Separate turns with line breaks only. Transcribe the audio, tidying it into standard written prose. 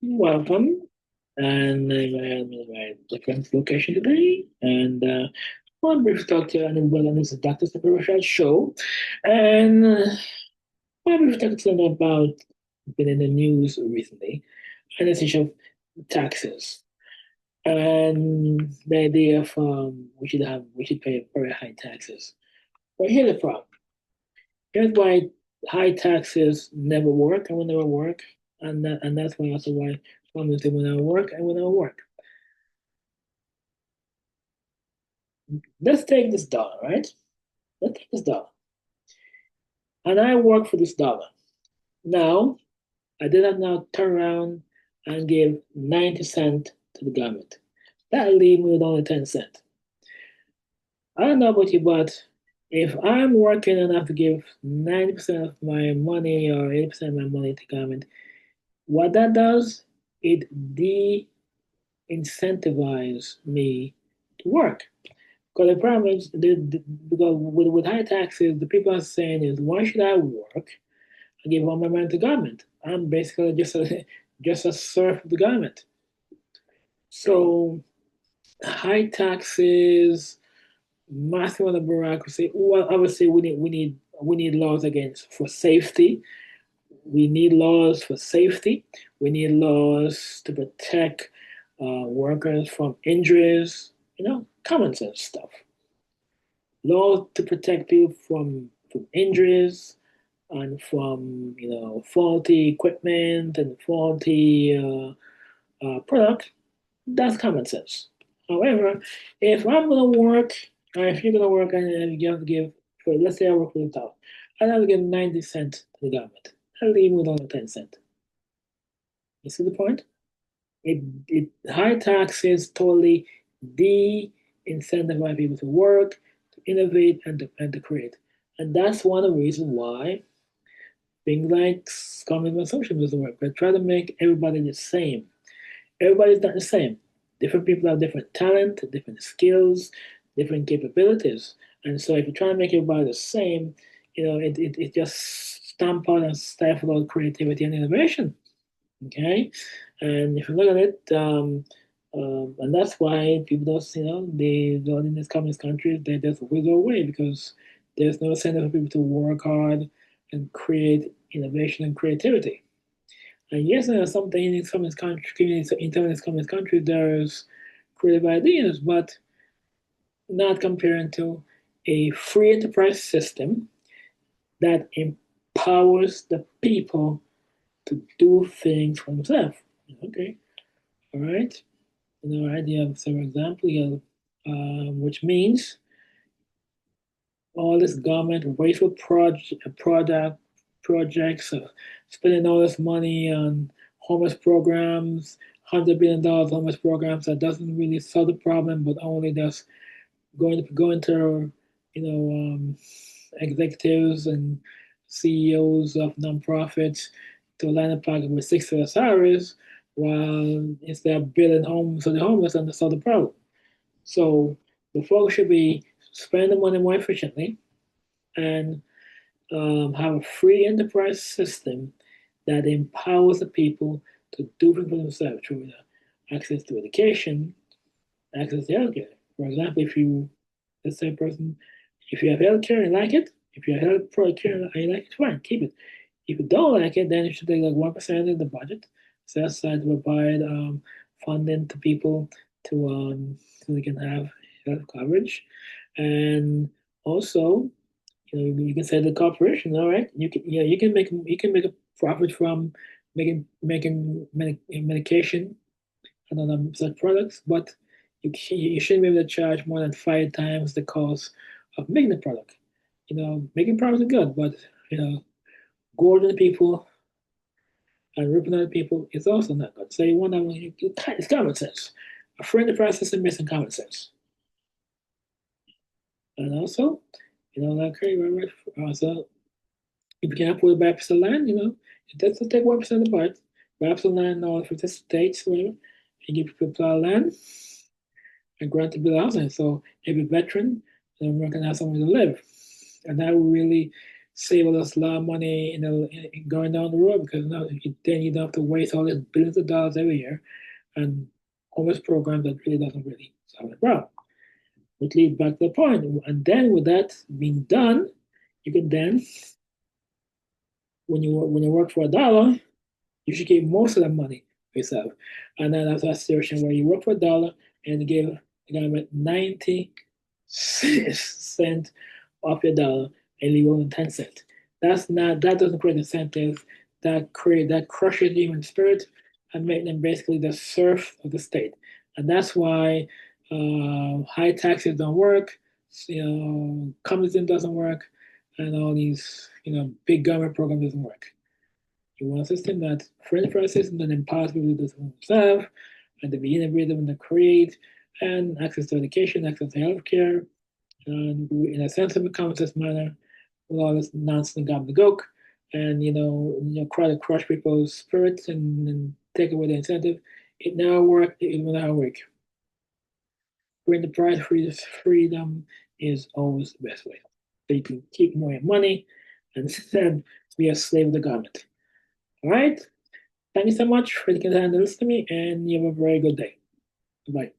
Welcome, and I'm in a different location today. And one brief talk to anyone on this is Dr. Separation Show. And one brief talk to them about been in the news recently, and it's issue of taxes. And the idea of we should pay very high taxes. But here's the problem. Here's why high taxes never work and will never work, and that's why also why some say will never work and will never work. Let's take this dollar, right? Let's take this dollar. And I work for this dollar. Now, I did not now turn around and give 90 cents to the government. That leave me with only 10 cents. I don't know about you, but if I'm working and I have to give 90% of my money or 80% of my money to government, what that does, it de-incentivizes me to work. Because the problem is, because with high taxes, the people are saying is, why should I work and give all my money to government? I'm basically just a serf of the government. So high taxes, massive amount of bureaucracy. Well, I would say we need laws against for safety. We need laws for safety. We need laws to protect workers from injuries. Common sense stuff. Laws to protect people from injuries and from faulty equipment and faulty product. That's common sense. However, if I'm gonna work, or if you're gonna work and you have to give, for let's say I work for the town, I have to give 90 cents to the government. I leave with only 10 cents. You see the point? It high taxes totally de-incentivize people to work, to innovate, and to create. And that's one of the reasons why things like communism and socialism doesn't work. They try to make everybody the same. Everybody's not the same. Different people have different talent, different skills, different capabilities. And so if you try to make everybody the same, it just stamp out and stifle out creativity and innovation. Okay? And if you look at it, and that's why people don't, the in these communist countries, they just wither away because there's no incentive for people to work hard and create innovation and creativity. And yes, there are something in some of these countries, in some of these communist countries, there's creative ideas, but not comparing to a free enterprise system that empowers the people to do things for themselves. Okay, all right. All right, you have several examples, which means all this government wasteful projects, spending all this money on homeless programs, $100 billion homeless programs that doesn't really solve the problem, but only just going to executives and CEOs of nonprofits to line a pocket with six-figure salaries, while instead of building homes for the homeless and to solve the problem. So the focus should be spend the money more efficiently and have a free enterprise system that empowers the people to do things for themselves through access to education, access to healthcare. For example, if you, let's say, a person, if you have healthcare and you like it, if you have health pro care and you like it, fine, keep it. If you don't like it, then you should take like 1% of the budget, set aside to provide funding to people so they can have health coverage, and also you can say the corporation, all right, you can make a profit from making medication and other such products, but you shouldn't be able to charge more than 5 times the cost of making the product. Making products are good, but gouging people and ripping other people is also not good. So you want to, it's common sense. A friend of the process is missing common sense. And also, like, okay, right, also, if you can afford to buy a piece of land, that's to take 1% of the budget, buy a piece of land in all 50 states, whatever, and give people plot of land and grant to build housing. So every veteran in America has somewhere to live. And that will really save us a lot of money in going down the road because now then you don't have to waste all these billions of dollars every year and homeless programs that really doesn't really solve the problem. Which leads back to the point. And then with that being done, you can then, when you work for $1, you should keep most of the money for yourself. And then that's a situation where you work for $1 and give the government 90 cents off your dollar and leave only 10 cents. That doesn't create incentives. That crushes the human spirit and make them basically the serf of the state. And that's why high taxes don't work. Communism doesn't work, and all these big government programs doesn't work. You want a system that's friendly for a system that empowers people to do something themselves and to be innovative and to create and access to education, access to healthcare, and in a sensible, common sense manner with all this nonsense and gobbledygook and try to crush people's spirits and take away the incentive. It never worked, it will never work. Bring the price freedom is always the best way. So you can keep more your money and instead be a slave of the government. All right? Thank you so much for taking the time to listen to me, and you have a very good day. Bye.